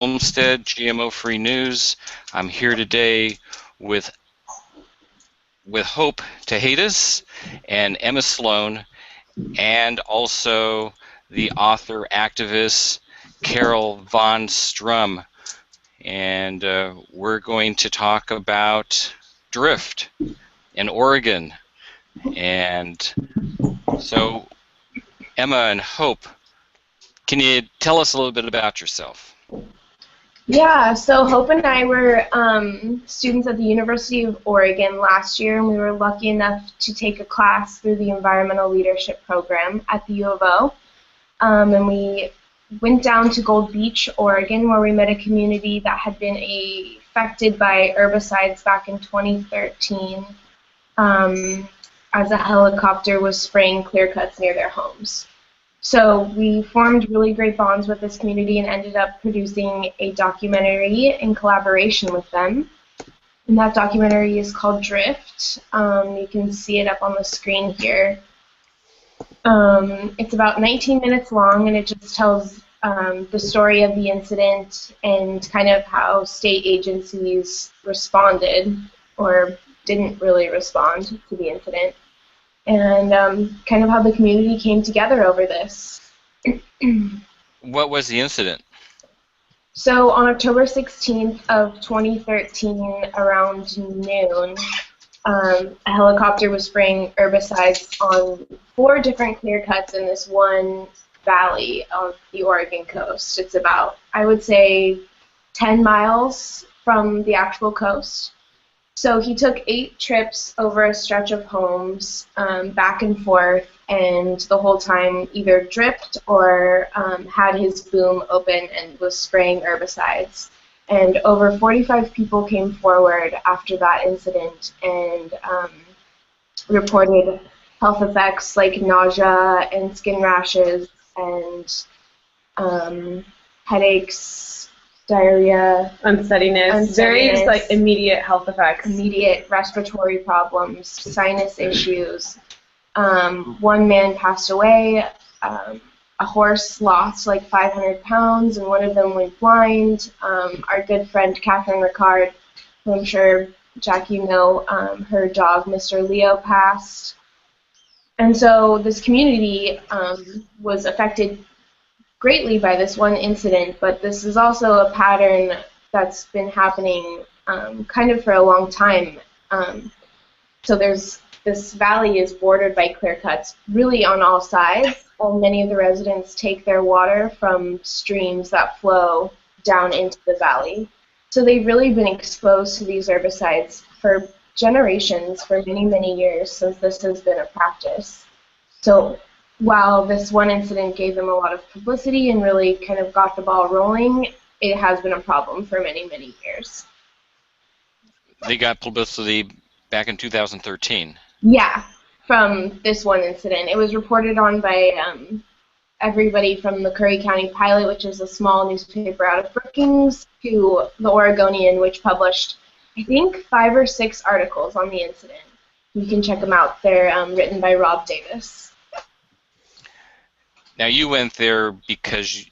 Homestead GMO-free news. I'm here today with Hope Tejedas and Emma Sloan, and also the author activist Carol von Strum, and we're going to talk about drift in Oregon. And so, Emma and Hope, can you tell us a little bit about yourself? Yeah, so Hope and I were students at the University of Oregon last year, and we were lucky enough to take a class through the Environmental Leadership Program at the U of O. And we went down to Gold Beach, Oregon, where we met a community that had been affected by herbicides back in 2013 as a helicopter was spraying clear cuts near their homes. So we formed really great bonds with this community and ended up producing a documentary in collaboration with them. And that documentary is called Drift. You can see it up on the screen here. It's about 19 minutes long, and it just tells the story of the incident and kind of how state agencies responded or didn't really respond to the incident, and kind of how the community came together over this. What was the incident? So on October 16th of 2013, around noon, a helicopter was spraying herbicides on 4 different clear cuts in this one valley of the Oregon coast. It's about, I would say, 10 miles from the actual coast. So he took 8 trips over a stretch of homes, back and forth, and the whole time either dripped or had his boom open and was spraying herbicides. And over 45 people came forward after that incident and reported health effects like nausea and skin rashes and headaches, diarrhea, unsteadiness, very like immediate health effects, immediate respiratory problems, sinus issues. One man passed away. A horse lost like 500 pounds, and one of them went blind. Our good friend Catherine Ricard, who I'm sure, Jack, you know, her dog, Mr. Leo, passed. And so this community was affected greatly by this one incident, but this is also a pattern that's been happening kind of for a long time. So this valley is bordered by clear cuts really on all sides, and many of the residents take their water from streams that flow down into the valley. So they've really been exposed to these herbicides for generations, for many, many years since this has been a practice. So while this one incident gave them a lot of publicity and really kind of got the ball rolling, it has been a problem for many, many years. They got publicity back in 2013. Yeah, from this one incident. It was reported on by everybody from the Curry County Pilot, which is a small newspaper out of Brookings, to the Oregonian, which published, I think, 5 or 6 articles on the incident. You can check them out. They're written by Rob Davis. Now you went there because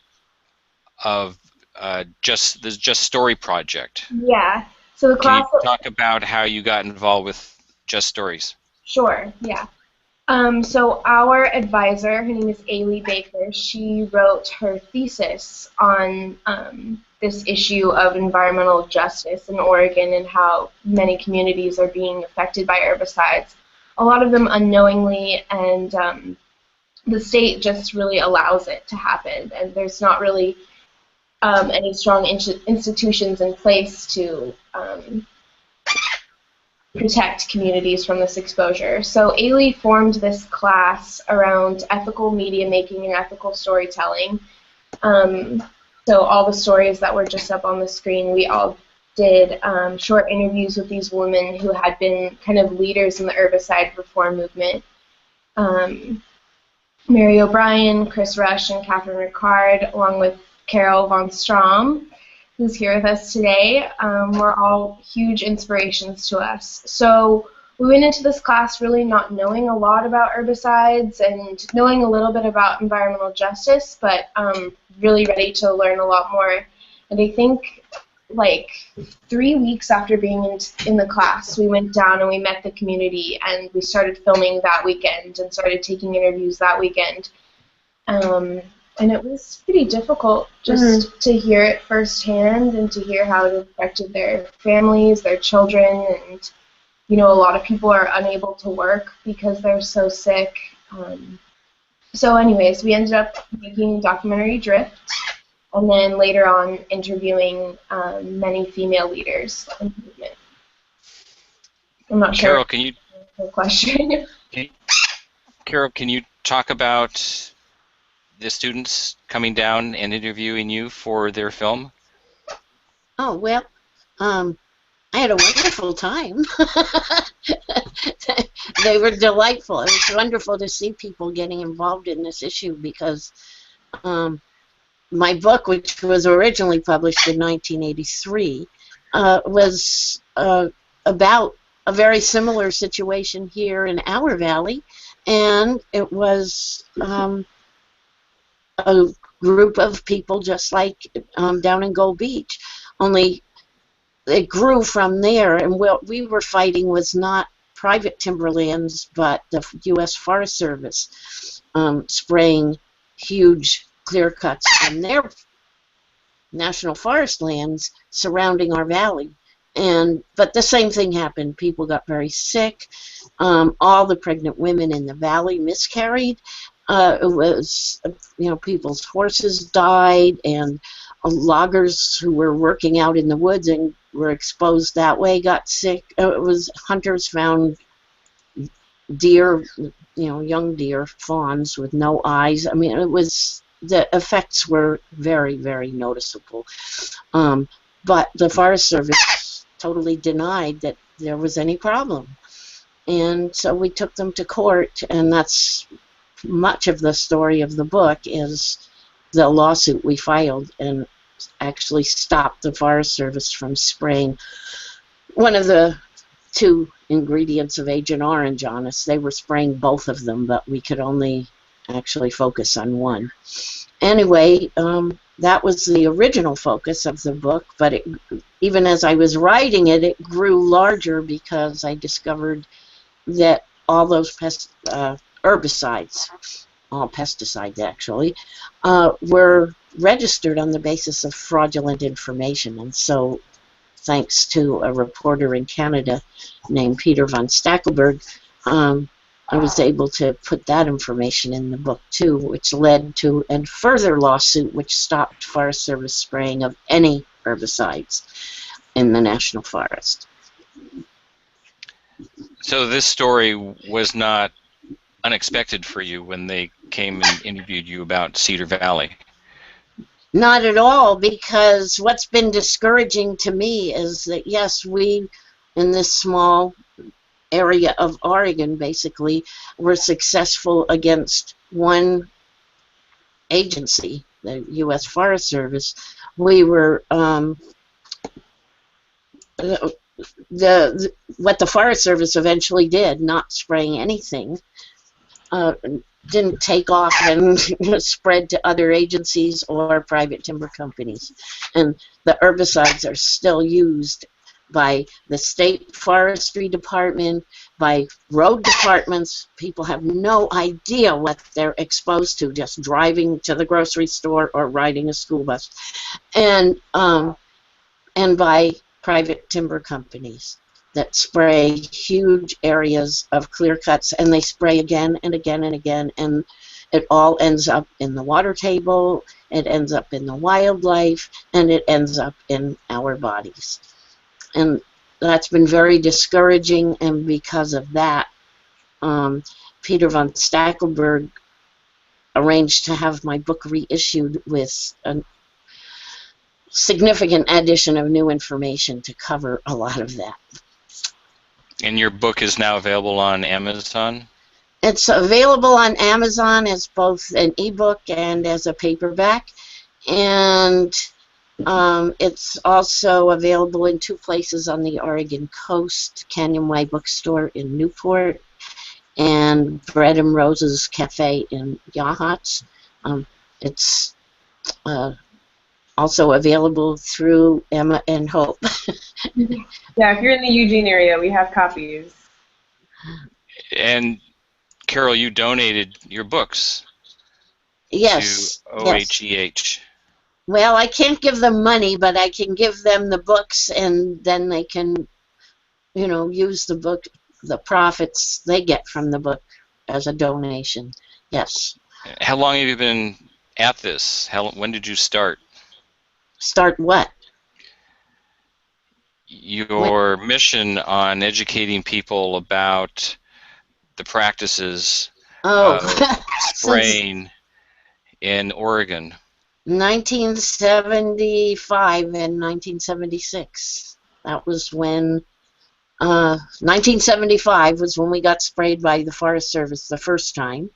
of the Just Story project. Yeah. So the class. Can you talk about how you got involved with Just Stories? Sure. Yeah. So our advisor, her name is Ailey Baker. She wrote her thesis on this issue of environmental justice in Oregon and how many communities are being affected by herbicides. A lot of them unknowingly, and the state just really allows it to happen, and there's not really any strong institutions in place to protect communities from this exposure. So Ailey formed this class around ethical media making and ethical storytelling. So all the stories that were just up on the screen, we all did short interviews with these women who had been kind of leaders in the herbicide reform movement. Mary O'Brien, Chris Rush, and Catherine Ricard, along with Carol von Strom, who's here with us today, were all huge inspirations to us. So we went into this class really not knowing a lot about herbicides and knowing a little bit about environmental justice, but really ready to learn a lot more And I think like 3 weeks after being in the class, we went down and we met the community, and we started filming that weekend and started taking interviews that weekend. And it was pretty difficult just to hear it firsthand and to hear how it affected their families, their children, and a lot of people are unable to work because they're so sick. So anyways, we ended up making documentary Drift, and then later on interviewing many female leaders in the movement. I'm not sure. Carol, can you? The question. Carol, can you talk about the students coming down and interviewing you for their film? Oh, well, I had a wonderful time. They were delightful. It was wonderful to see people getting involved in this issue because my book, which was originally published in 1983, was about a very similar situation here in our valley, and it was a group of people just like down in Gold Beach, only it grew from there, and what we were fighting was not private timberlands, but the U.S. Forest Service spraying huge clear cuts on their national forest lands surrounding our valley. But the same thing happened. People got very sick. All the pregnant women in the valley miscarried. It was, people's horses died, and loggers who were working out in the woods and were exposed that way got sick. It was hunters found deer, young deer, fawns with no eyes. I mean, the effects were very, very noticeable. But the Forest Service totally denied that there was any problem. And so we took them to court, and that's much of the story of the book is the lawsuit we filed and actually stopped the Forest Service from spraying one of the two ingredients of Agent Orange on us. They were spraying both of them, but we could only actually focus on one. Anyway, that was the original focus of the book, but even as I was writing it, it grew larger because I discovered that all those herbicides, all pesticides actually, were registered on the basis of fraudulent information. And so, thanks to a reporter in Canada named Peter von Stackelberg, I was able to put that information in the book too, which led to a further lawsuit which stopped Forest Service spraying of any herbicides in the National Forest. So this story was not unexpected for you when they came and interviewed you about Cedar Valley? Not at all, because what's been discouraging to me is that, yes, we, in this small area of Oregon, basically, were successful against one agency, the U.S. Forest Service. We were, what the Forest Service eventually did, not spraying anything, didn't take off and spread to other agencies or private timber companies. And the herbicides are still used by the state forestry department, by road departments. People have no idea what they're exposed to just driving to the grocery store or riding a school bus, and by private timber companies that spray huge areas of clear cuts, and they spray again and again and again, and it all ends up in the water table, it ends up in the wildlife, and it ends up in our bodies. And that's been very discouraging, and because of that, Peter von Stackelberg arranged to have my book reissued with a significant addition of new information to cover a lot of that. And your book is now available on Amazon? It's available on Amazon as both an ebook and as a paperback, and it's also available in two places on the Oregon coast, Canyon Way Bookstore in Newport and Bread and Roses Cafe in Yachats. It's also available through Emma and Hope. Yeah, if you're in the Eugene area, we have copies. And Carol, you donated your books Yes. to OHEH. Well, I can't give them money, but I can give them the books, and then they can, use the book, the profits they get from the book as a donation. Yes. How long have you been at this? When did you start? Start what? Your mission on educating people about the practices of spraying in Oregon. 1975 and 1976. That was when 1975 was when we got sprayed by the Forest Service the first time,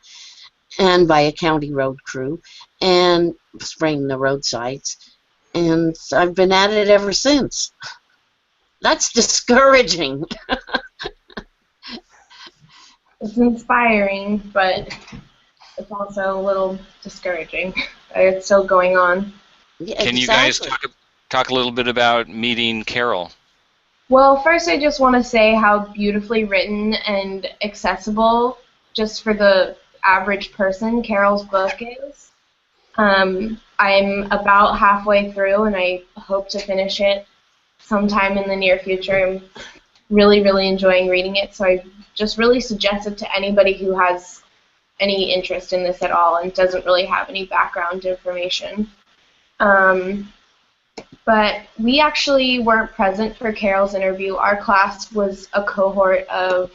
and by a county road crew, and spraying the roadsides. And I've been at it ever since. That's discouraging. It's inspiring, but it's also a little discouraging. It's still going on. Yeah, Can you guys talk a little bit about meeting Carol? Well, first I just want to say how beautifully written and accessible, just for the average person, Carol's book is. I'm about halfway through, and I hope to finish it sometime in the near future. I'm really, really enjoying reading it, so I just really suggest it to anybody who has any interest in this at all and doesn't really have any background information. But we actually weren't present for Carol's interview. Our class was a cohort of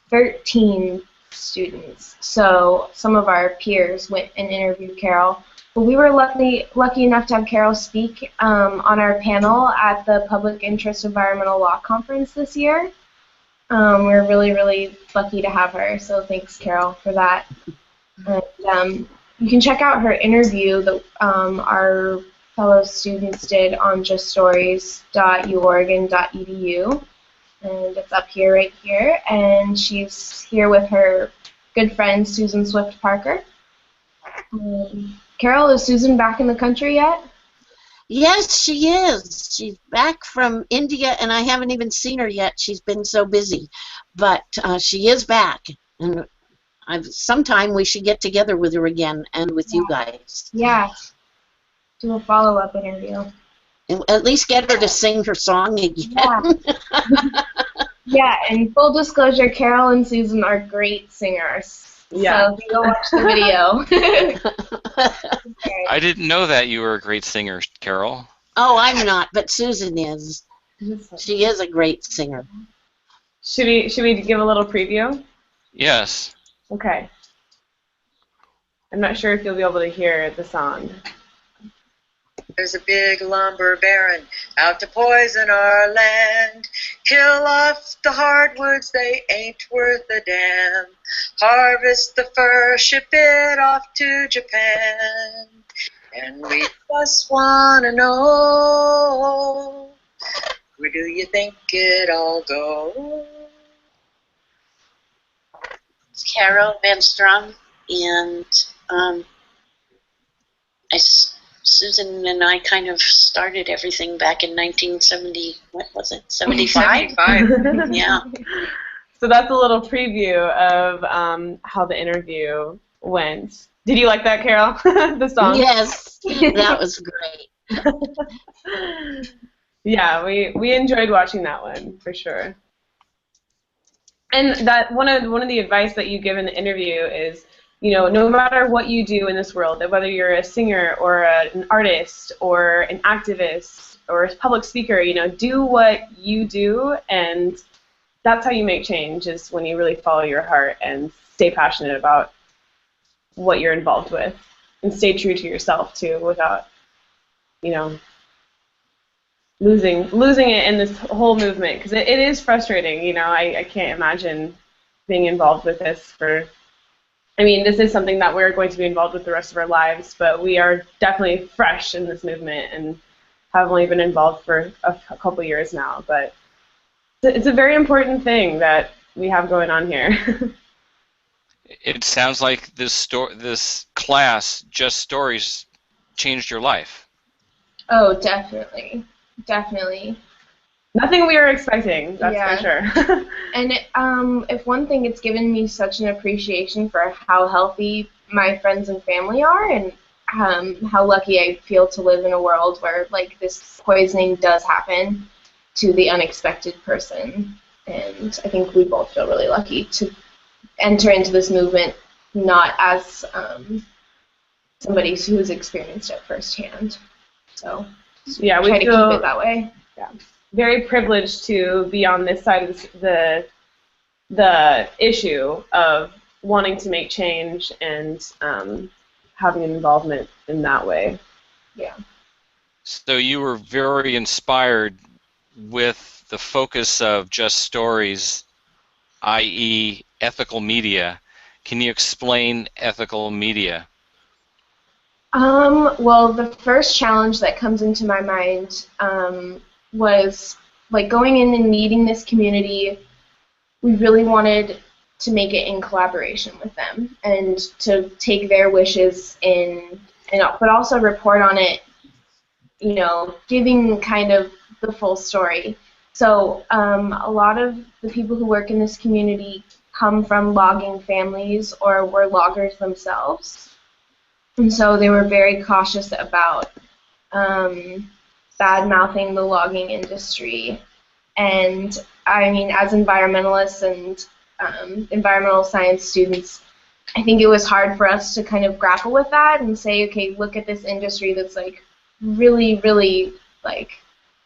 13 students, so some of our peers went and interviewed Carol. But we were lucky enough to have Carol speak on our panel at the Public Interest Environmental Law Conference this year. We're really, really lucky to have her, so thanks, Carol, for that. And you can check out her interview that our fellow students did on juststories.uoregon.edu, and it's up here, right here, and she's here with her good friend Susan Swift Parker. Carol, is Susan back in the country yet? Yes, she is. She's back from India, and I haven't even seen her yet. She's been so busy, but she is back, and sometime we should get together with her again and with you guys. Yeah. Do a follow-up interview. And at least get her to sing her song again. Yeah. Yeah, and full disclosure, Carol and Susan are great singers. Yeah. So go watch the video. I didn't know that you were a great singer, Carol. Oh, I'm not, but Susan is. She is a great singer. Should we give a little preview? Yes. Okay. I'm not sure if you'll be able to hear the song. There's a big lumber baron out to poison our land. Kill off the hardwoods, they ain't worth a damn. Harvest the fur, ship it off to Japan. And we just want to know, where do you think it all goes? It's Carol Van Strum, and Susan and I kind of started everything back in 1970, what was it, 75? 75. Yeah. So that's a little preview of how the interview went. Did you like that, Carol? The song? Yes, that was great. Yeah, we enjoyed watching that one for sure. And that one of the advice that you give in the interview is, no matter what you do in this world, that whether you're a singer or an artist or an activist or a public speaker, do what you do, and that's how you make change, is when you really follow your heart and stay passionate about what you're involved with, and stay true to yourself too, without, losing it in this whole movement, because it is frustrating. I can't imagine being involved with this this is something that we're going to be involved with the rest of our lives, but we are definitely fresh in this movement and have only been involved for a couple years now. But it's a very important thing that we have going on here. It sounds like this class, Just Stories, changed your life. Oh, definitely. Definitely. Nothing we were expecting, that's Yeah. for sure. And if one thing, it's given me such an appreciation for how healthy my friends and family are, and how lucky I feel to live in a world where like this poisoning does happen to the unexpected person. And I think we both feel really lucky to enter into this movement, not as somebody who's experienced it firsthand. So Yeah, we try to feel keep it that way. very privileged to be on this side of the issue of wanting to make change and having an involvement in that way. Yeah. So you were very inspired with the focus of Just Stories, i.e. ethical media. Can you explain ethical media? Well, the first challenge that comes into my mind was like going in and meeting this community. We really wanted to make it in collaboration with them and to take their wishes in, but also report on it, giving kind of the full story. So a lot of the people who work in this community come from logging families or were loggers themselves. And so they were very cautious about bad-mouthing the logging industry. And I mean, as environmentalists and environmental science students, I think it was hard for us to kind of grapple with that and say, okay, look at this industry that's like really, really like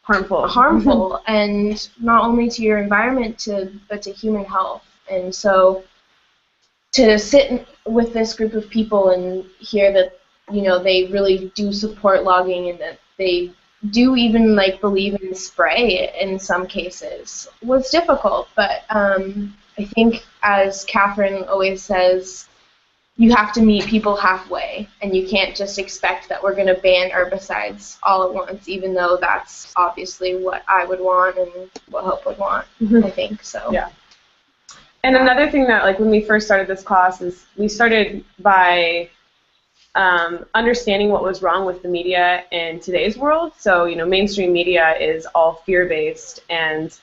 harmful, and not only to your environment, but to human health. And so to sit with this group of people and hear that, they really do support logging and that they do even like believe in spray in some cases was difficult. But I think, as Catherine always says, you have to meet people halfway, and you can't just expect that we're going to ban herbicides all at once, even though that's obviously what I would want and what Hope would want, I think. So. Yeah. And another thing that, like, when we first started this class is we started by understanding what was wrong with the media in today's world. So, mainstream media is all fear-based and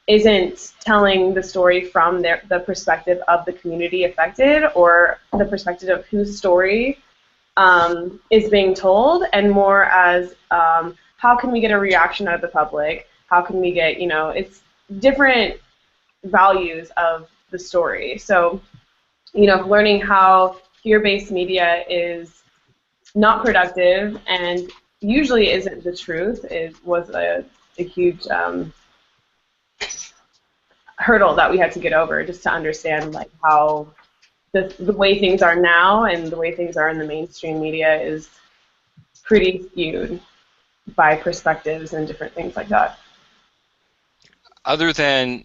isn't telling the story from the perspective of the community affected or the perspective of whose story is being told, and more as how can we get a reaction out of the public? How can we get, it's different values of the story. So, learning how fear-based media is not productive and usually isn't the truth was a huge hurdle that we had to get over, just to understand like how the way things are now and the way things are in the mainstream media is pretty skewed by perspectives and different things like that. Other than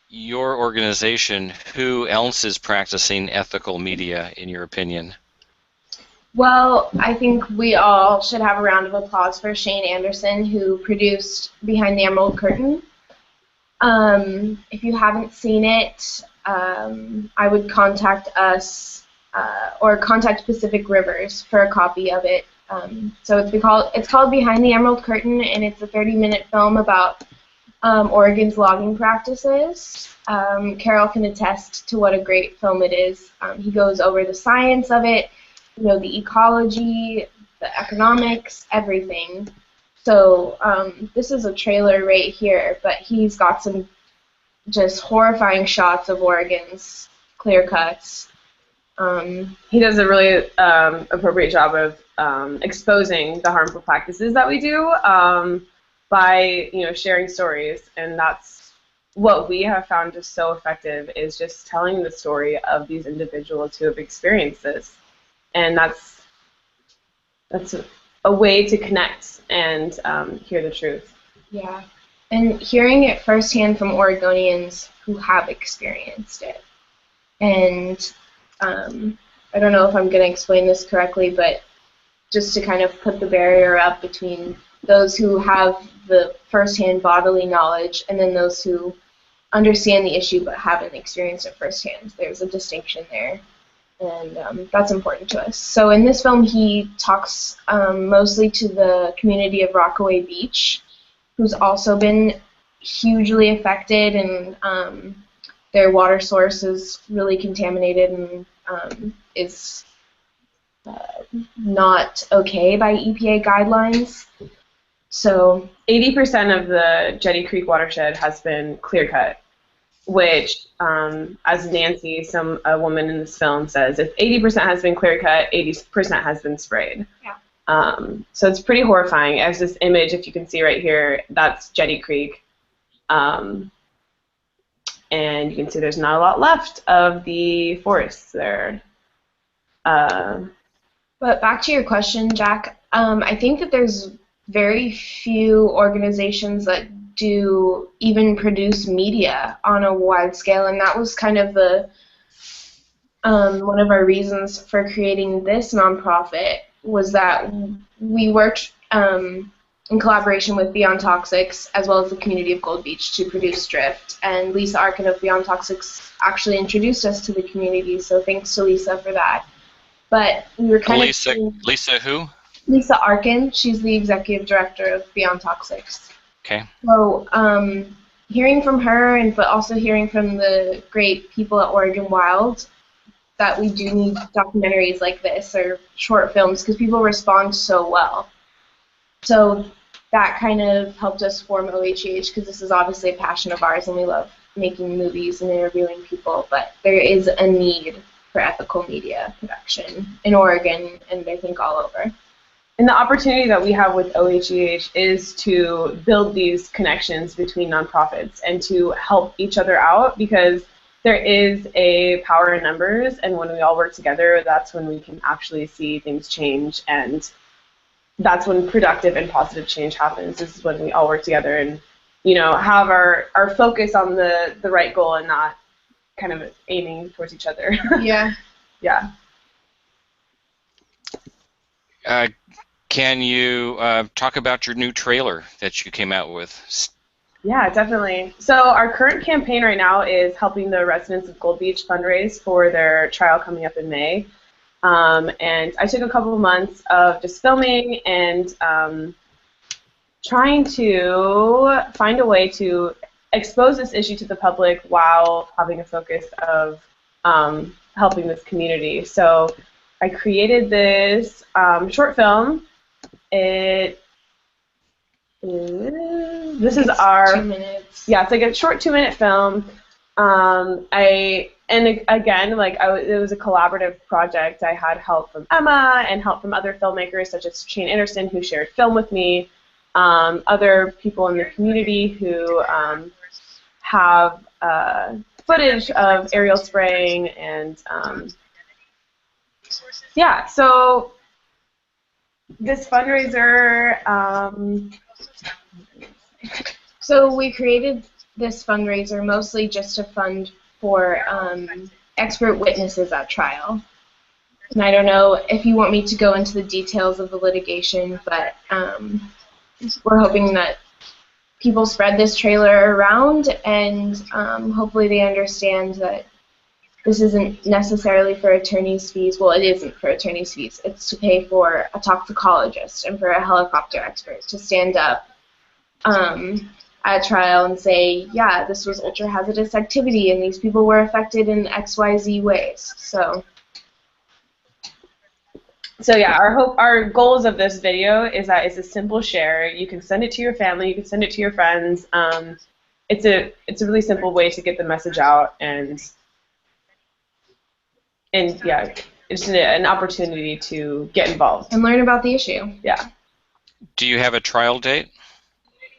your organization, who else is practicing ethical media, in your opinion? Well, I think we all should have a round of applause for Shane Anderson, who produced Behind the Emerald Curtain. If you haven't seen it, I would contact us or contact Pacific Rivers for a copy of it. So it's called Behind the Emerald Curtain, and it's a 30-minute film about Oregon's logging practices. Carol can attest to what a great film it is. He goes over the science of it, the ecology, the economics, everything. So this is a trailer right here, but he's got some just horrifying shots of Oregon's clear cuts. He does a really appropriate job of exposing the harmful practices that we do by sharing stories, and that's what we have found just so effective, is just telling the story of these individuals who have experienced this, and that's a way to connect and hear the truth. Yeah, and hearing it firsthand from Oregonians who have experienced it. And I don't know if I'm going to explain this correctly, but just to kind of put the barrier up between those who have the firsthand bodily knowledge and then those who understand the issue but haven't experienced it firsthand. There's a distinction there. and that's important to us. So in this film, he talks mostly to the community of Rockaway Beach, who's also been hugely affected, and their water source is really contaminated and is not okay by EPA guidelines. So 80% of the Jetty Creek watershed has been clear cut, which, as Nancy, a woman in this film, says, if 80% has been clear cut, 80% has been sprayed. Yeah. So it's pretty horrifying. As this image, if you can see right here, that's Jetty Creek. And you can see there's not a lot left of the forests there. But back to your question, Jack, I think that there's very few organizations that do even produce media on a wide scale, and that was kind of the one of our reasons for creating this nonprofit, was that we worked in collaboration with Beyond Toxics as well as the community of Gold Beach to produce Drift, and Lisa Arkin of Beyond Toxics actually introduced us to the community, so thanks to Lisa for that. But we were kind of... Lisa who? Lisa Arkin. She's the executive director of Beyond Toxics. Okay. So hearing from her, but also hearing from the great people at Oregon Wild, that we do need documentaries like this or short films because people respond so well. So that kind of helped us form OHEH, because this is obviously a passion of ours and we love making movies and interviewing people, but there is a need for ethical media production in Oregon and I think all over. And the opportunity that we have with OHEH is to build these connections between nonprofits and to help each other out, because there is a power in numbers, and when we all work together, that's when we can actually see things change, and that's when productive and positive change happens. This is when we all work together and, you know, have our focus on the right goal and not kind of aiming towards each other. Yeah. Yeah. Can you talk about your new trailer that you came out with? Yeah, definitely. So our current campaign right now is helping the residents of Gold Beach fundraise for their trial coming up in May. And I took a couple of months of just filming and trying to find a way to expose this issue to the public while having a focus of helping this community. So I created this short film. This is our 2 minutes. Yeah, it's like a short 2-minute film. Again, it was a collaborative project. I had help from Emma and help from other filmmakers such as Shane Anderson, who shared film with me, other people in the community who have footage of aerial spraying, and yeah, so this fundraiser. So we created this fundraiser mostly just to fund for expert witnesses at trial. And I don't know if you want me to go into the details of the litigation, but we're hoping that people spread this trailer around, and hopefully they understand that this isn't necessarily for attorney's fees. Well, it isn't for attorney's fees. It's to pay for a toxicologist and for a helicopter expert to stand up at trial and say, yeah, this was ultra-hazardous activity and these people were affected in XYZ ways. So yeah, our goals of this video is that it's a simple share. You can send it to your family, you can send it to your friends. It's a really simple way to get the message out, and yeah, it's an opportunity to get involved and learn about the issue. Yeah. Do you have a trial date?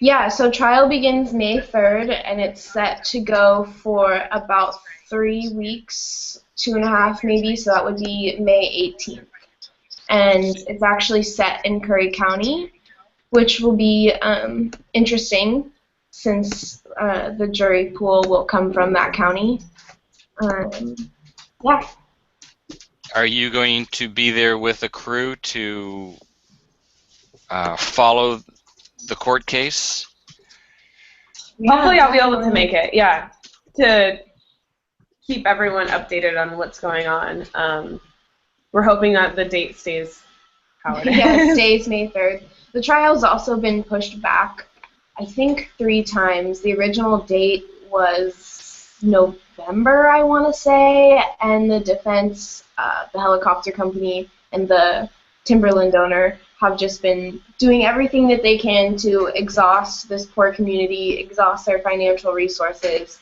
Yeah, so trial begins May 3rd, and it's set to go for about 3 weeks, 2.5 maybe, so that would be May 18th. And it's actually set in Curry County, which will be interesting since the jury pool will come from that county. Yeah. Are you going to be there with a crew to follow the court case? Hopefully I'll be able to make it, yeah. keep everyone updated on what's going on. We're hoping that the date stays how it is. Yeah, it stays May 3rd. The trial's also been pushed back, I think, 3 times. The original date was November, I want to say, and the defense, the helicopter company, and the timberland owner have just been doing everything that they can to exhaust this poor community, exhaust their financial resources,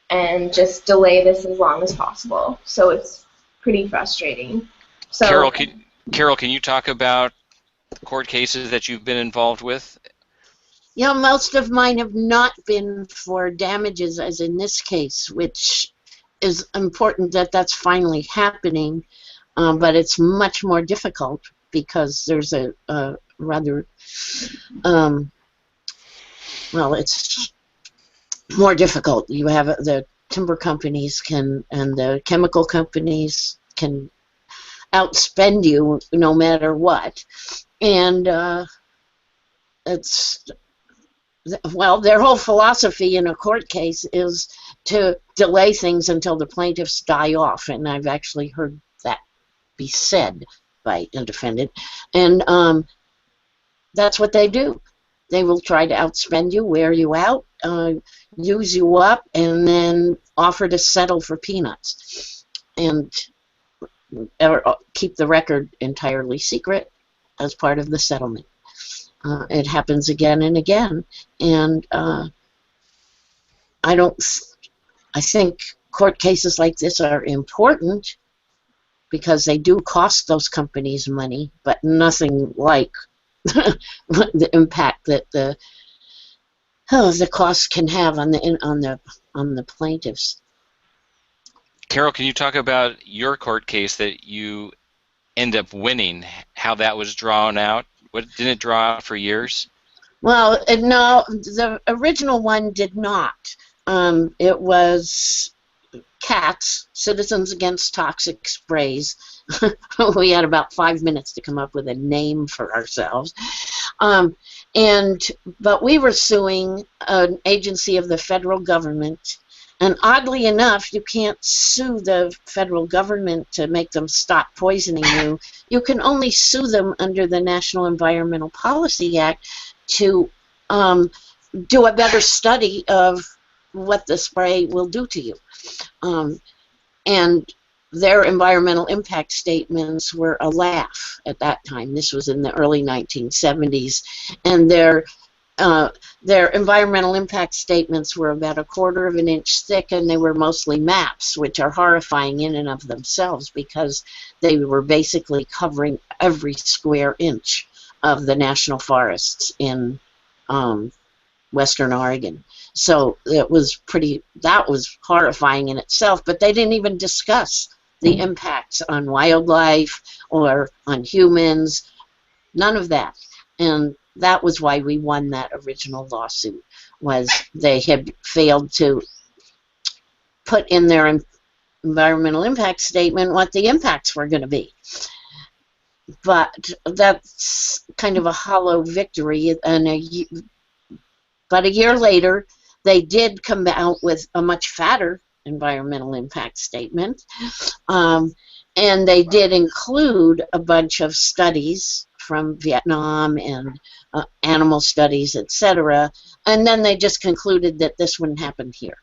and just delay this as long as possible. So it's pretty frustrating. So, Carol, can you talk about court cases that you've been involved with? Yeah, most of mine have not been for damages, as in this case, which is important that that's finally happening, but it's much more difficult because there's a rather, well, it's more difficult. You have the timber companies and the chemical companies can outspend you no matter what, and it's, well, their whole philosophy in a court case is to delay things until the plaintiffs die off, and I've actually heard that be said by a defendant, and that's what they do. They will try to outspend you, wear you out, use you up, and then offer to settle for peanuts, and keep the record entirely secret as part of the settlement. It happens again and again, and I think court cases like this are important because they do cost those companies money, but nothing like the impact that the cost can have on the plaintiffs. Carol, can you talk about your court case that you end up winning? How that was drawn out? What, didn't it draw out for years? Well, no, the original one did not. It was CATS, Citizens Against Toxic Sprays. We had about 5 minutes to come up with a name for ourselves. But we were suing an agency of the federal government. And oddly enough, you can't sue the federal government to make them stop poisoning you. You can only sue them under the National Environmental Policy Act to do a better study of what the spray will do to you. And their environmental impact statements were a laugh at that time. This was in the early 1970s. And their environmental impact statements were about 1/4 of an inch thick, and they were mostly maps, which are horrifying in and of themselves because they were basically covering every square inch of the national forests in Western Oregon. So that was horrifying in itself, but they didn't even discuss the impacts on wildlife or on humans, none of that. And that was why we won that original lawsuit, was they had failed to put in their environmental impact statement what the impacts were going to be. But that's kind of a hollow victory. And but a year later, they did come out with a much fatter environmental impact statement. And they did include a bunch of studies from Vietnam and animal studies, etc. And then they just concluded that this wouldn't happen here.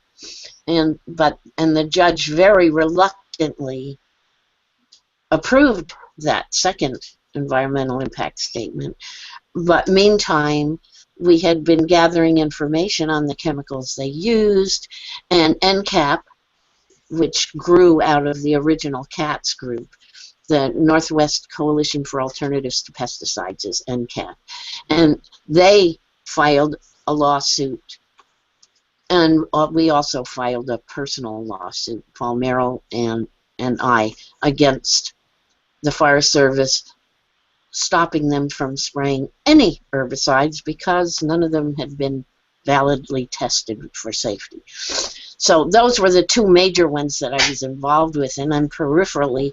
And the judge very reluctantly approved that second environmental impact statement. But meantime, we had been gathering information on the chemicals they used, and NCAP, which grew out of the original CATS group, the Northwest Coalition for Alternatives to Pesticides is NCAP, and they filed a lawsuit, and we also filed a personal lawsuit, Paul Merrill and I, against the Forest Service, stopping them from spraying any herbicides because none of them had been validly tested for safety. So those were the 2 major ones that I was involved with, and then peripherally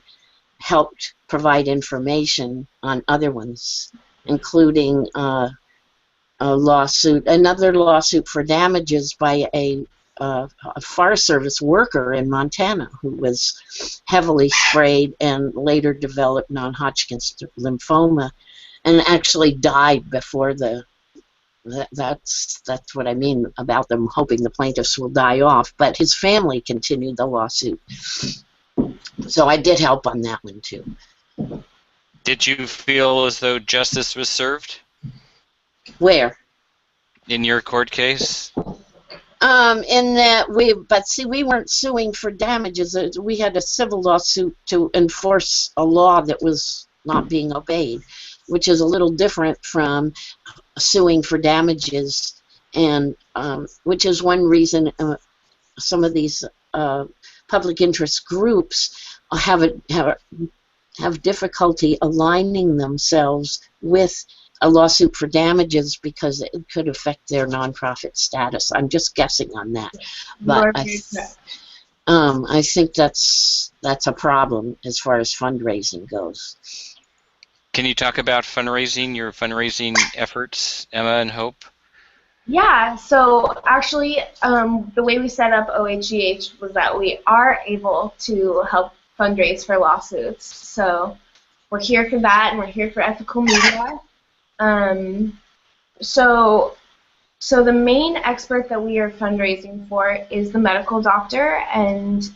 helped provide information on other ones, including a lawsuit, another lawsuit for damages by a a Forest Service worker in Montana who was heavily sprayed and later developed non-Hodgkin's lymphoma and actually died before that's what I mean about them hoping the plaintiffs will die off. But his family continued the lawsuit. So I did help on that one too. Did you feel as though justice was served Where? in your court case? In that we weren't suing for damages. We had a civil lawsuit to enforce a law that was not being obeyed, which is a little different from suing for damages, and which is one reason some of these public interest groups have difficulty aligning themselves with a lawsuit for damages because it could affect their nonprofit status. I'm just guessing on that, but I think that's a problem as far as fundraising goes. Can you talk about your fundraising efforts, Emma and Hope? Yeah, so actually the way we set up OHEH was that we are able to help fundraise for lawsuits. So we're here for that, and we're here for ethical media. So the main expert that we are fundraising for is the medical doctor, and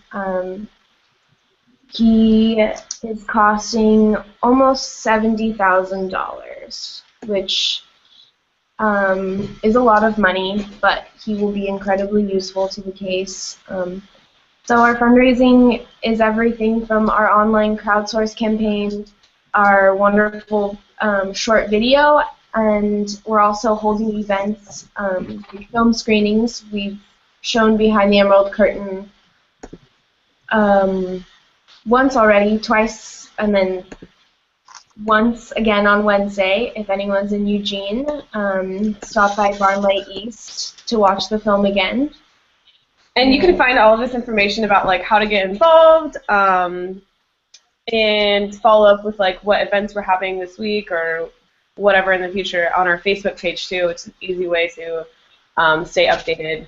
he is costing almost $70,000, which is a lot of money, but he will be incredibly useful to the case. So our fundraising is everything from our online crowdsource campaign, our wonderful short video, and we're also holding events, film screenings. We've shown Behind the Emerald Curtain once already, twice, and then once again on Wednesday. If anyone's in Eugene, stop by Barnlight East to watch the film again. And you can find all of this information about like how to get involved and follow up with like what events we're having this week or whatever in the future on our Facebook page too. It's an easy way to stay updated.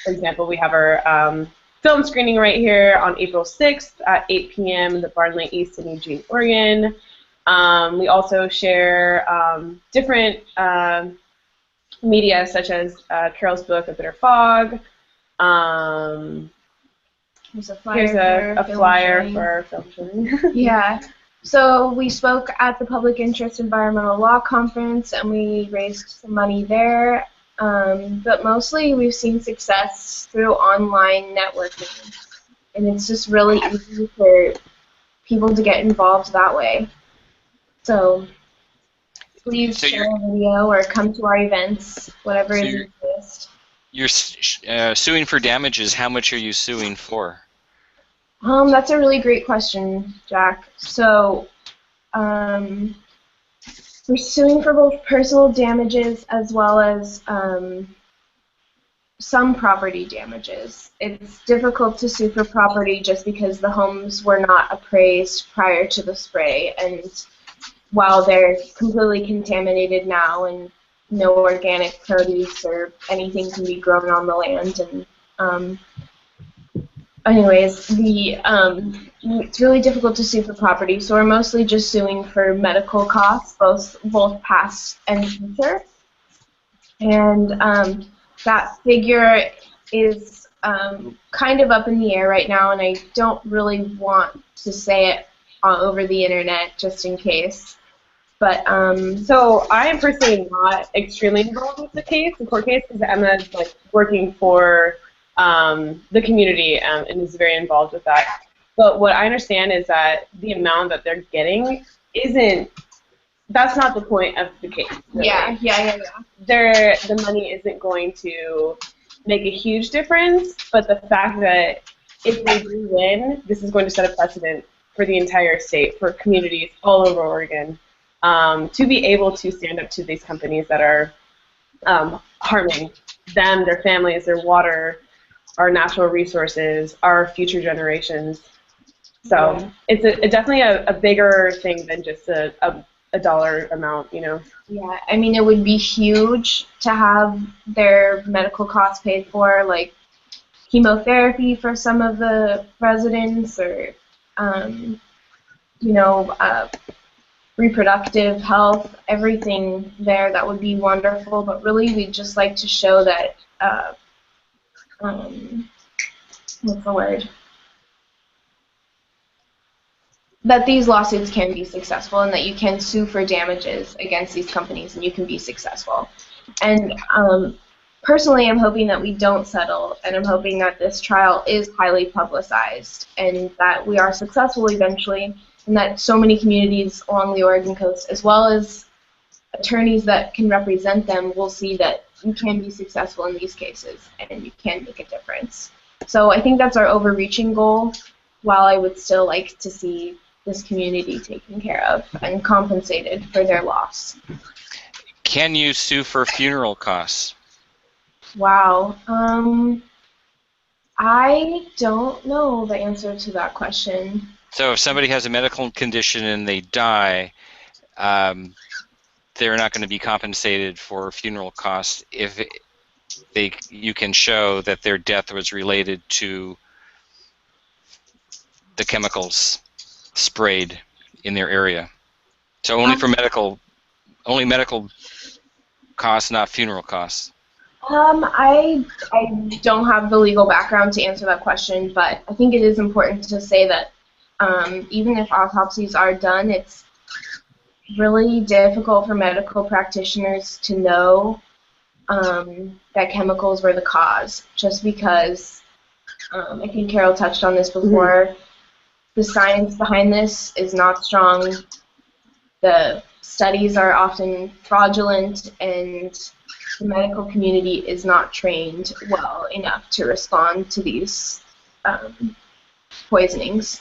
For example, we have our film screening right here on April 6th at 8 p.m. in the Barnlight East in Eugene, Oregon. We also share different media such as Carol's book, A Bitter Fog. There's a flyer, Here's a flyer for film showing. Yeah. So we spoke at the Public Interest Environmental Law Conference, and we raised some money there. But mostly we've seen success through online networking. And it's just really easy for people to get involved that way. So please share a video or come to our events, whatever is easiest. You're suing for damages. How much are you suing for? That's a really great question, Jack. So we're suing for both personal damages as well as some property damages. It's difficult to sue for property just because the homes were not appraised prior to the spray, and while they're completely contaminated now and no organic produce or anything can be grown on the land, and anyways, it's really difficult to sue for property, so we're mostly just suing for medical costs, both past and future. And that figure is kind of up in the air right now, and I don't really want to say it over the internet just in case. But so I am personally not extremely involved with the case, the court case, because Emma is like working for the community and is very involved with that. But what I understand is that the amount that they're getting that's not the point of the case. Really. Yeah. The money isn't going to make a huge difference, but the fact that if they do win, this is going to set a precedent for the entire state, for communities all over Oregon, to be able to stand up to these companies that are harming them, their families, their water, our natural resources, our future generations. So it's definitely a bigger thing than just a dollar amount, you know. Yeah, I mean, it would be huge to have their medical costs paid for. Like, chemotherapy for some of the residents, or you know, reproductive health, everything there, that would be wonderful. But really, we'd just like to show that, what's the word? That these lawsuits can be successful, and that you can sue for damages against these companies and you can be successful. And personally, I'm hoping that we don't settle, and I'm hoping that this trial is highly publicized and that we are successful eventually, and that so many communities along the Oregon coast, as well as attorneys that can represent them, will see that you can be successful in these cases and you can make a difference. So I think that's our overreaching goal, while I would still like to see this community taken care of and compensated for their loss. Can you sue for funeral costs? Wow. I don't know the answer to that question. So if somebody has a medical condition and they die, they're not going to be compensated for funeral costs if you can show that their death was related to the chemicals sprayed in their area. So only for medical costs, not funeral costs. I don't have the legal background to answer that question, but I think it is important to say that even if autopsies are done, it's really difficult for medical practitioners to know that chemicals were the cause, just because, I think Carol touched on this before, the science behind this is not strong. The studies are often fraudulent, and the medical community is not trained well enough to respond to these poisonings.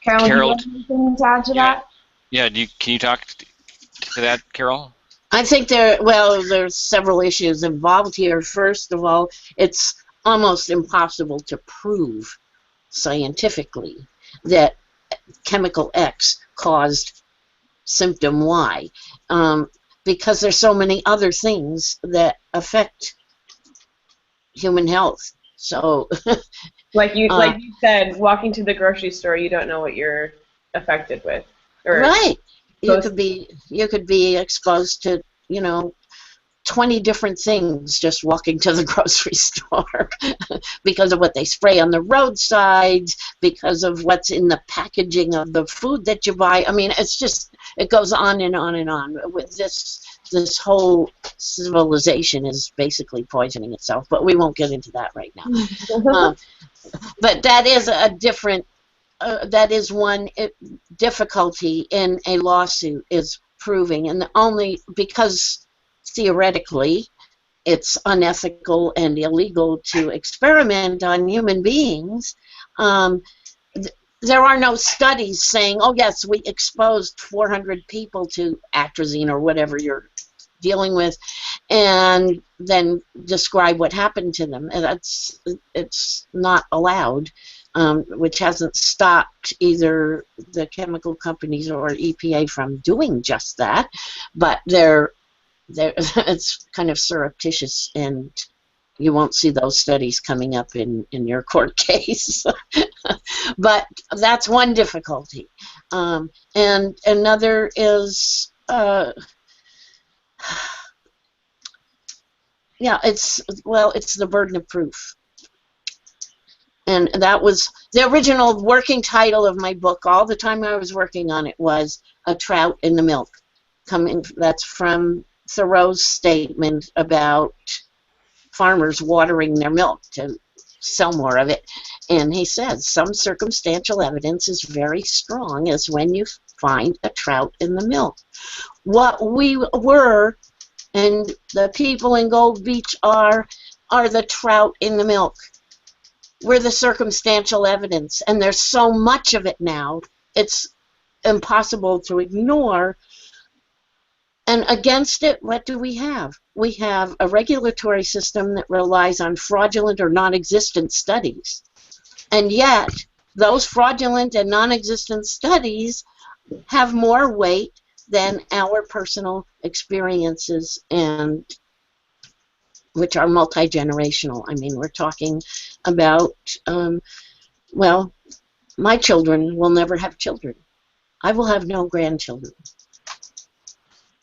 Carol, do you have anything to add to that? Yeah, can you talk to that, Carol? I think there's several issues involved here. First of all, it's almost impossible to prove scientifically that chemical X caused symptom Y, because there's so many other things that affect human health. So, like you said, walking to the grocery store, you don't know what you're affected with. Right. You could be exposed to, 20 different things just walking to the grocery store because of what they spray on the roadsides, because of what's in the packaging of the food that you buy. I mean, it goes on and on and on. With this whole civilization is basically poisoning itself, but we won't get into that right now. But that is that is one difficulty in a lawsuit, is proving, and only because theoretically it's unethical and illegal to experiment on human beings. There are no studies saying, oh yes, we exposed 400 people to atrazine or whatever you're dealing with, and then describe what happened to them. It's not allowed, which hasn't stopped either the chemical companies or EPA from doing just that, but it's kind of surreptitious, and you won't see those studies coming up in your court case. But that's one difficulty. And another is, it's the burden of proof. And that was the original working title of my book. All the time I was working on it was A Trout in the Milk. That's from Thoreau's statement about farmers watering their milk to sell more of it. And he says, some circumstantial evidence is very strong as when you find a trout in the milk. What we were, and the people in Gold Beach are the trout in the milk. We're the circumstantial evidence, and there's so much of it now, it's impossible to ignore. And against it, what do we have? We have a regulatory system that relies on fraudulent or non-existent studies. And yet, those fraudulent and non-existent studies have more weight than our personal experiences and which are multi-generational. I mean, we're talking about, well, my children will never have children. I will have no grandchildren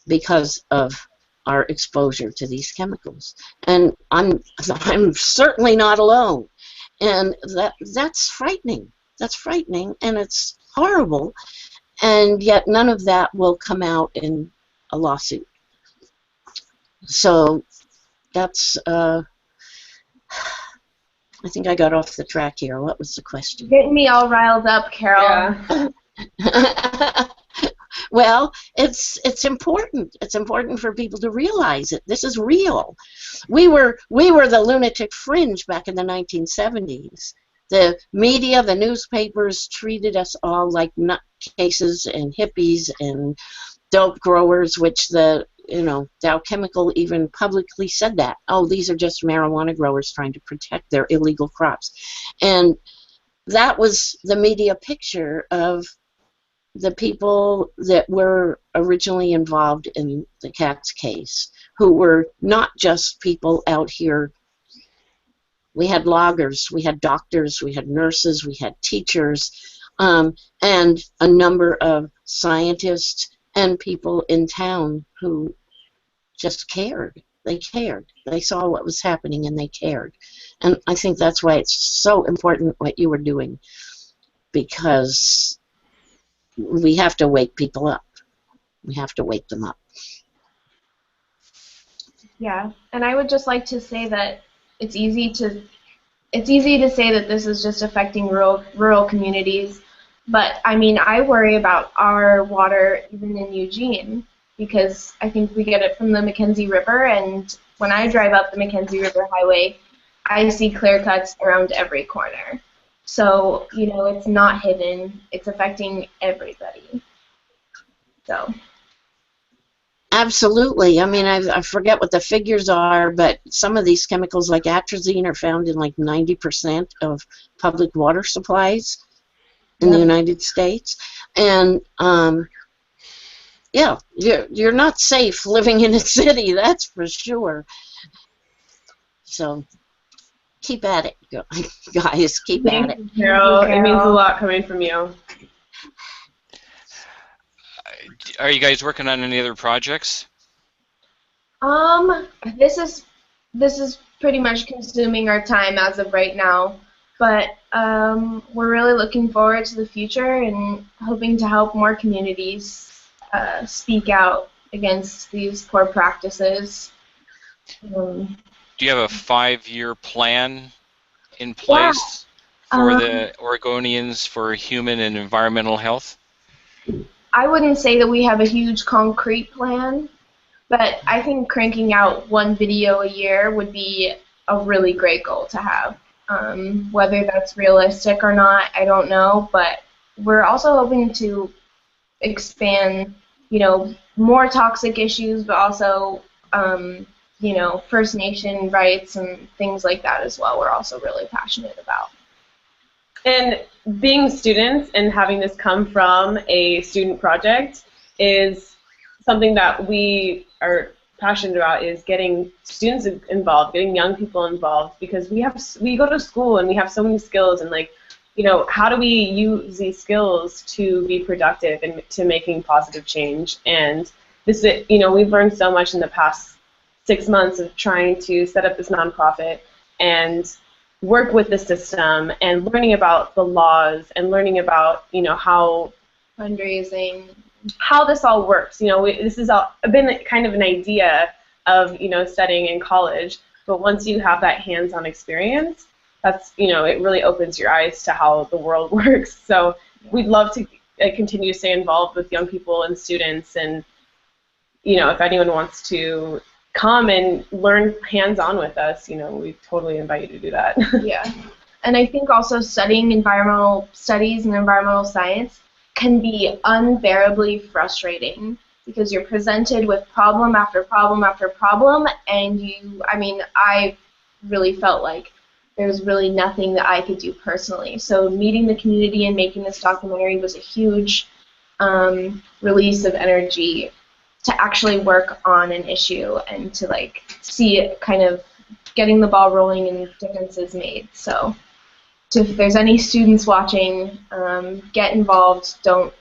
because of our exposure to these chemicals. And I'm certainly not alone. And that's frightening. That's frightening, and it's horrible. And yet none of that will come out in a lawsuit. So that's, I think I got off the track here. What was the question? Getting me all riled up, Carol. Yeah. Well, it's important. It's important for people to realize it. This is real. We were the lunatic fringe back in the 1970s. The media, the newspapers treated us all like nutcases and hippies and dope growers, which the Dow Chemical even publicly said that. Oh, these are just marijuana growers trying to protect their illegal crops. And that was the media picture of the people that were originally involved in the Katz case, who were not just people out here. We had loggers, we had doctors, we had nurses, we had teachers, and a number of scientists and people in town who just cared. They cared. They saw what was happening and they cared. And I think that's why it's so important what you were doing, because we have to wake people up. We have to wake them up. Yeah, and I would just like to say that it's easy to say that this is just affecting rural communities, but I mean, I worry about our water even in Eugene, because I think we get it from the Mackenzie River, and when I drive up the Mackenzie River Highway, I see clear cuts around every corner. So, it's not hidden. It's affecting everybody. So. Absolutely. I mean, I forget what the figures are, but some of these chemicals like atrazine are found in like 90% of public water supplies in the United States. And, yeah, you're not safe living in a city, that's for sure. So keep at it, guys. Keep at it. Carol, it means a lot coming from you. Are you guys working on any other projects? This is pretty much consuming our time as of right now, but we're really looking forward to the future and hoping to help more communities speak out against these poor practices. Do you have a 5-year plan in place for the Oregonians for human and environmental health? I wouldn't say that we have a huge concrete plan, but I think cranking out one video a year would be a really great goal to have. Whether that's realistic or not, I don't know, but we're also hoping to expand, more toxic issues, but also, First Nation rights and things like that as well. We're also really passionate about. And being students and having this come from a student project is something that we are passionate about, is getting students involved, getting young people involved, because we go to school and we have so many skills, and how do we use these skills to be productive and to making positive change? And this is, we've learned so much in the past 6 months of trying to set up this nonprofit and work with the system and learning about the laws and learning about, how fundraising, how this all works. This has been kind of an idea of, studying in college, but once you have that hands-on experience, that's, it really opens your eyes to how the world works. So we'd love to continue to stay involved with young people and students, and, if anyone wants to come and learn hands-on with us, we totally invite you to do that. Yeah. And I think also studying environmental studies and environmental science can be unbearably frustrating, because you're presented with problem after problem after problem, and I really felt like there was really nothing that I could do personally. So meeting the community and making this documentary was a huge release of energy to actually work on an issue and to see it kind of getting the ball rolling and differences made. So if there's any students watching, get involved. Don't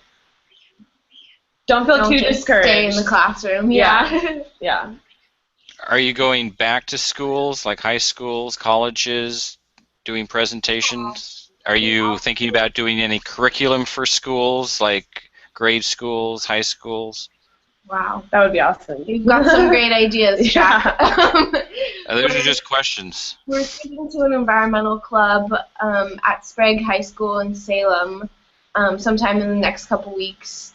feel too just discouraged. Stay in the classroom. Yeah. Yeah. Are you going back to schools, like high schools, colleges, doing presentations? Are you thinking about doing any curriculum for schools, like grade schools, high schools? Wow. That would be awesome. You've got some great ideas, Jack. Those are just questions. We're speaking to an environmental club at Sprague High School in Salem sometime in the next couple weeks.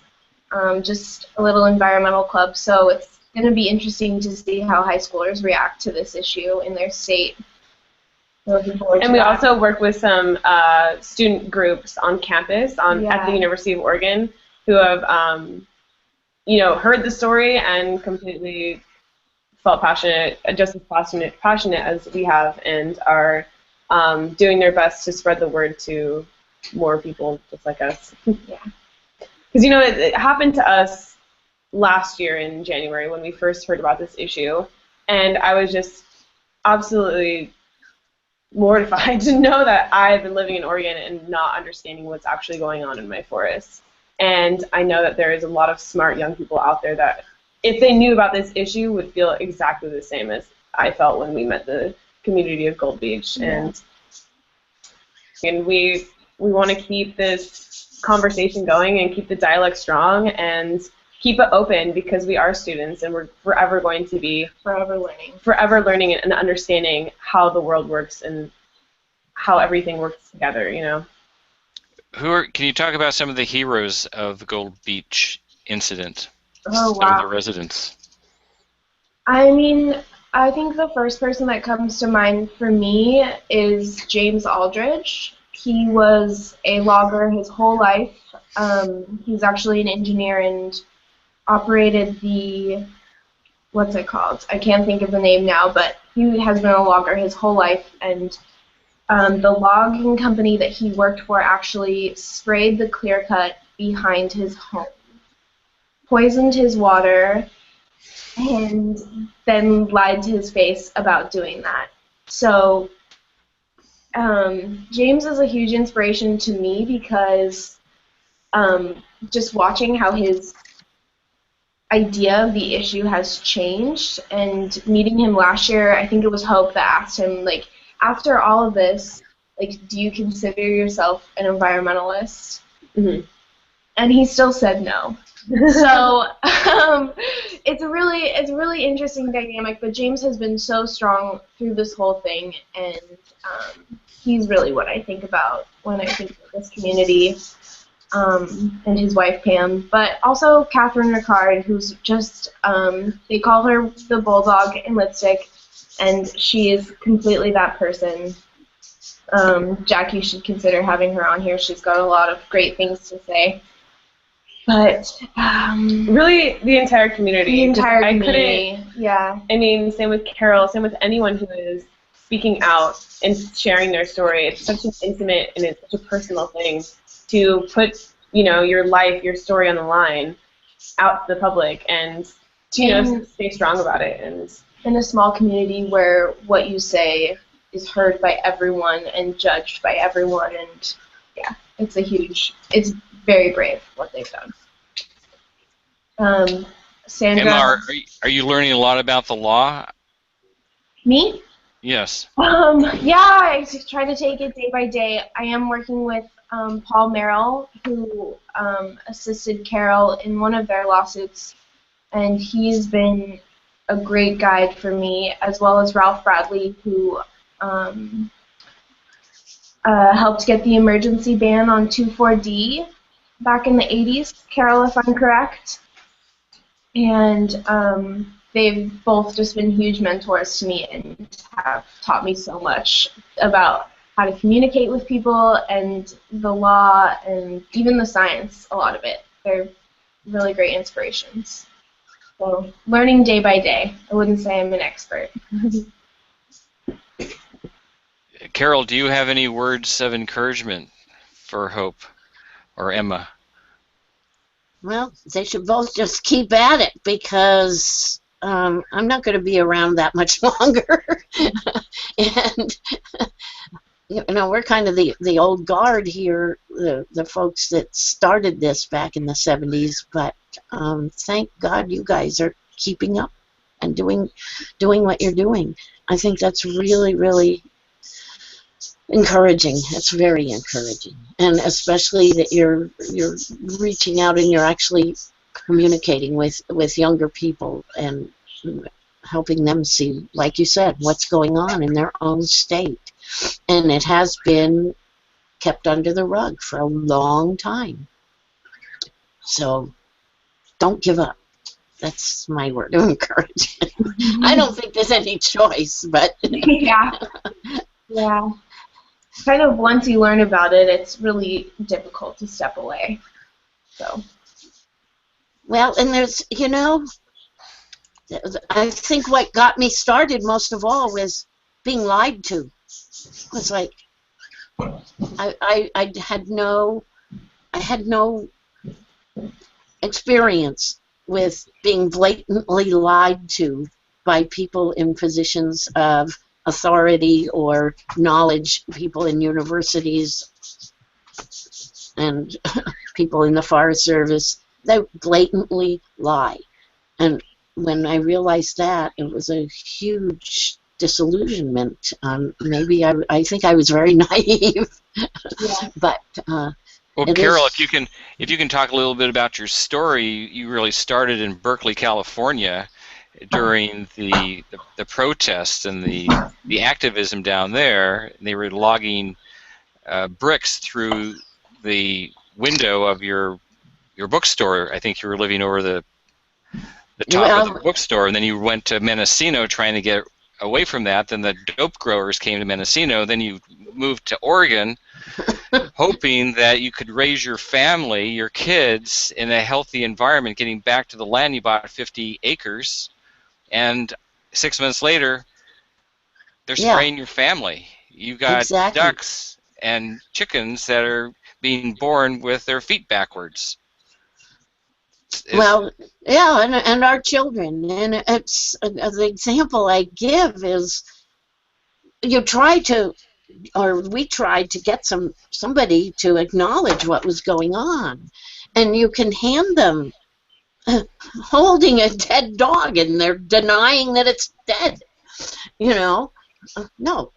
Just a little environmental club. So it's going to be interesting to see how high schoolers react to this issue in their state. Looking forward to and we that. also work with some student groups on campus at the University of Oregon who have, heard the story and completely felt passionate, just as passionate as we have, and are doing their best to spread the word to more people just like us. Yeah. Because, it happened to us last year in January when we first heard about this issue, and I was just absolutely mortified to know that I've been living in Oregon and not understanding what's actually going on in my forests. And I know that there is a lot of smart young people out there that, if they knew about this issue, would feel exactly the same as I felt when we met the community of Gold Beach. Yeah. And we want to keep this conversation going and keep the dialogue strong and keep it open, because we are students and we're forever going to be forever learning and understanding how the world works and how everything works together, Can you talk about some of the heroes of the Gold Beach incident? Oh, some wow. of the residents. I mean, I think the first person that comes to mind for me is James Aldridge. He was a logger his whole life. He's actually an engineer and operated the, what's it called? I can't think of the name now, but he has been a logger his whole life, and the logging company that he worked for actually sprayed the clear cut behind his home, poisoned his water, and then lied to his face about doing that. So James is a huge inspiration to me, because just watching how his idea of the issue has changed, and meeting him last year, I think it was Hope that asked him, like, after all of this, like, do you consider yourself an environmentalist? Mm-hmm. And he still said no. So it's a really interesting dynamic, but James has been so strong through this whole thing, and he's really what I think about when I think of this community, and his wife Pam, but also Catherine Ricard, who's just, they call her the bulldog in lipstick, and she is completely that person. Jack, you should consider having her on here. She's got a lot of great things to say. But really, the entire community. The entire community, yeah. I mean, same with Carol, same with anyone who is speaking out and sharing their story. It's such an intimate and it's such a personal thing to put, your life, your story on the line out to the public, and to, stay strong about it. And in a small community where what you say is heard by everyone and judged by everyone, and yeah, it's very brave what they've done. Sandra? Emma, are you learning a lot about the law? Me? Yes. Yeah, I try to take it day by day. I am working with Paul Merrill, who assisted Carol in one of their lawsuits, and he's been a great guide for me, as well as Ralph Bradley, who helped get the emergency ban on 2,4-D back in the 80s, Carol, if I'm correct. And they've both just been huge mentors to me and have taught me so much about how to communicate with people and the law and even the science, a lot of it. They're really great inspirations. So learning day by day. I wouldn't say I'm an expert. Carol, do you have any words of encouragement for Hope or Emma? Well, they should both just keep at it, because I'm not going to be around that much longer. And we're kind of the old guard here, the folks that started this back in the 70s. But thank God you guys are keeping up and doing what you're doing. I think that's really, really encouraging. It's very encouraging, and especially that you're reaching out and you're actually communicating with younger people and helping them see, like you said, what's going on in their own state. And it has been kept under the rug for a long time. So don't give up. That's my word of encouragement. I don't think there's any choice, but yeah. Kind of once you learn about it, it's really difficult to step away. So. Well, and there's, I think what got me started most of all was being lied to. It was like I had no experience with being blatantly lied to by people in positions of authority or knowledge, people in universities and people in the Forest Service. They blatantly lie. And when I realized that, it was a huge disillusionment. Maybe I think I was very naive. Yeah. But well, Carol, if you can talk a little bit about your story. You really started in Berkeley, California, during the protests and the activism down there. They were logging bricks through the window of your bookstore. I think you were living over the top of the bookstore, and then you went to Mendocino trying to get away from that. Then the dope growers came to Mendocino. Then you moved to Oregon, hoping that you could raise your family, your kids, in a healthy environment, getting back to the land. You bought 50 acres, and 6 months later, they're spraying your family. You got ducks and chickens that are being born with their feet backwards. Well, yeah, and our children. And it's the example I give is we tried to get somebody to acknowledge what was going on, and you can hand them holding a dead dog, and they're denying that it's dead. No,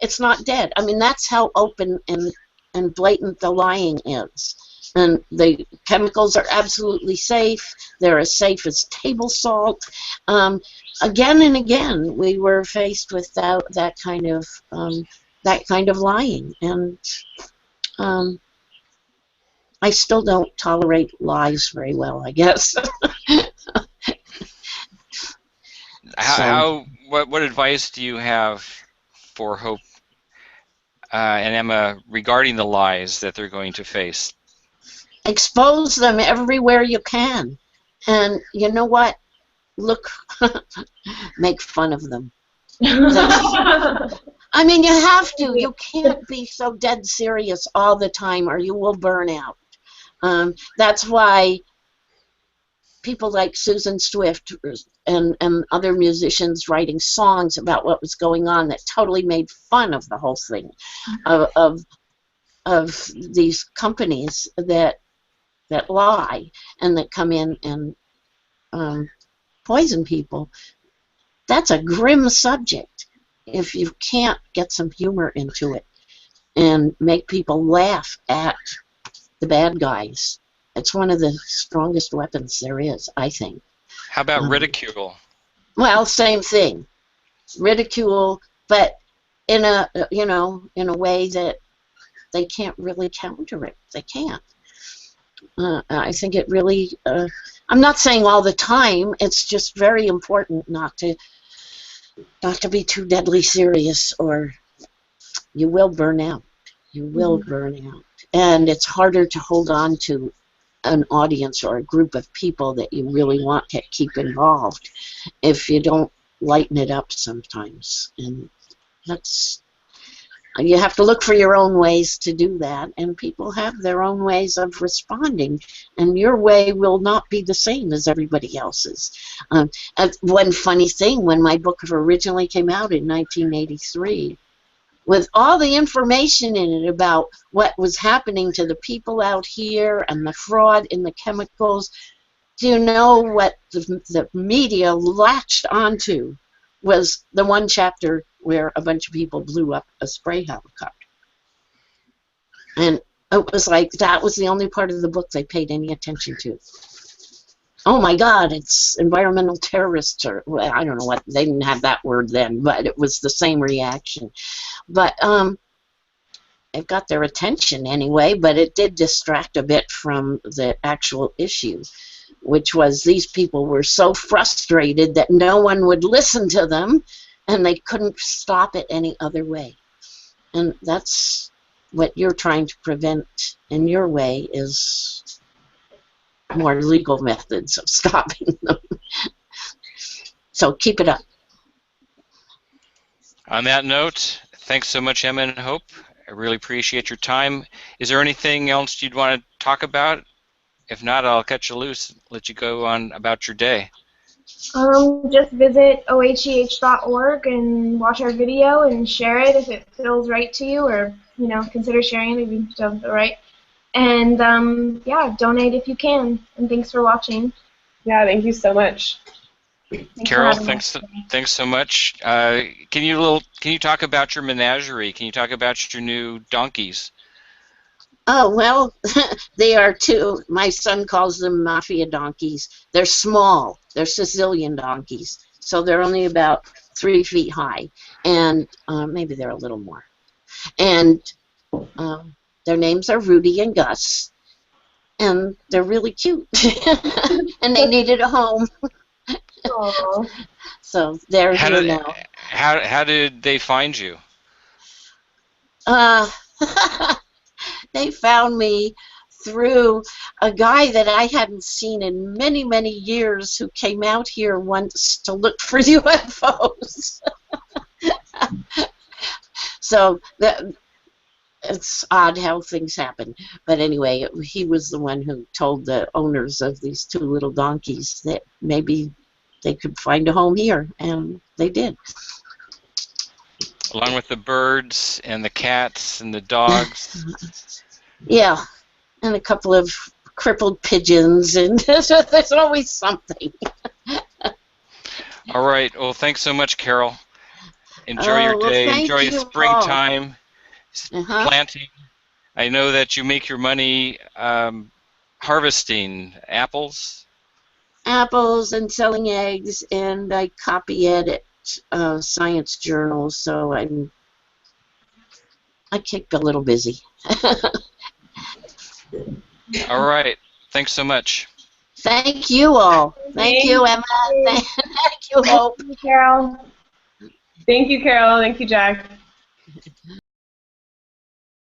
it's not dead. I mean, that's how open and blatant the lying is. And the chemicals are absolutely safe. They're as safe as table salt. Again and again, we were faced with that kind of lying, and I still don't tolerate lies very well, I guess. What advice do you have for Hope and Emma regarding the lies that they're going to face? Expose them everywhere you can, and you know what? Look, make fun of them. I mean, you have to. You can't be so dead serious all the time, or you will burn out. That's why people like Susan Swift and other musicians writing songs about what was going on that totally made fun of the whole thing, of these companies that lie and that come in and poison people. That's a grim subject if you can't get some humor into it and make people laugh at the bad guys. It's one of the strongest weapons there is, I think. How about ridicule? Well, same thing. Ridicule, but in a way that they can't really counter it. They can't. I think it really, I'm not saying all the time, it's just very important not to be too deadly serious, or you will burn out. You will burn out. And it's harder to hold on to an audience or a group of people that you really want to keep involved if you don't lighten it up sometimes. And You have to look for your own ways to do that, and people have their own ways of responding, and your way will not be the same as everybody else's. One funny thing, when my book originally came out in 1983, with all the information in it about what was happening to the people out here and the fraud in the chemicals, do you know what the media latched onto was the one chapter where a bunch of people blew up a spray helicopter. And it was like that was the only part of the book they paid any attention to. Oh my God, it's environmental terrorists, or well, I don't know what, they didn't have that word then, but it was the same reaction. But it got their attention anyway, but it did distract a bit from the actual issue, which was these people were so frustrated that no one would listen to them, and they couldn't stop it any other way. And that's what you're trying to prevent in your way, is more legal methods of stopping them. So keep it up. On that note, thanks so much, Emma and Hope. I really appreciate your time. Is there anything else you'd want to talk about? If not, I'll cut you loose, let you go on about your day. Just visit oheh.org and watch our video and share it if it feels right to you, or consider sharing it if you don't feel right. And yeah, donate if you can. And thanks for watching. Yeah, thank you so much. Carol, thanks so much. Can you talk about your menagerie? Can you talk about your new donkeys? Oh, well, they are two. My son calls them mafia donkeys. They're small. They're Sicilian donkeys. So they're only about 3 feet high. And maybe they're a little more. And their names are Rudy and Gus. And they're really cute. And they needed a home. Aww. So they're here now. How did they find you? They found me through a guy that I hadn't seen in many, many years, who came out here once to look for UFOs. So it's odd how things happen. But anyway, he was the one who told the owners of these 2 little donkeys that maybe they could find a home here, and they did. Along with the birds and the cats and the dogs. Yeah, and a couple of crippled pigeons, and there's always something. All right. Well, thanks so much, Carol. Enjoy your day. Enjoy springtime planting. I know that you make your money harvesting apples. Apples and selling eggs, and I copy edit science journals, so I keep a little busy. All right. Thanks so much. Thank you all. Thank you, Emma. Thank you, Hope. Thank you, Carol. Thank you, Carol. Thank you, Jack.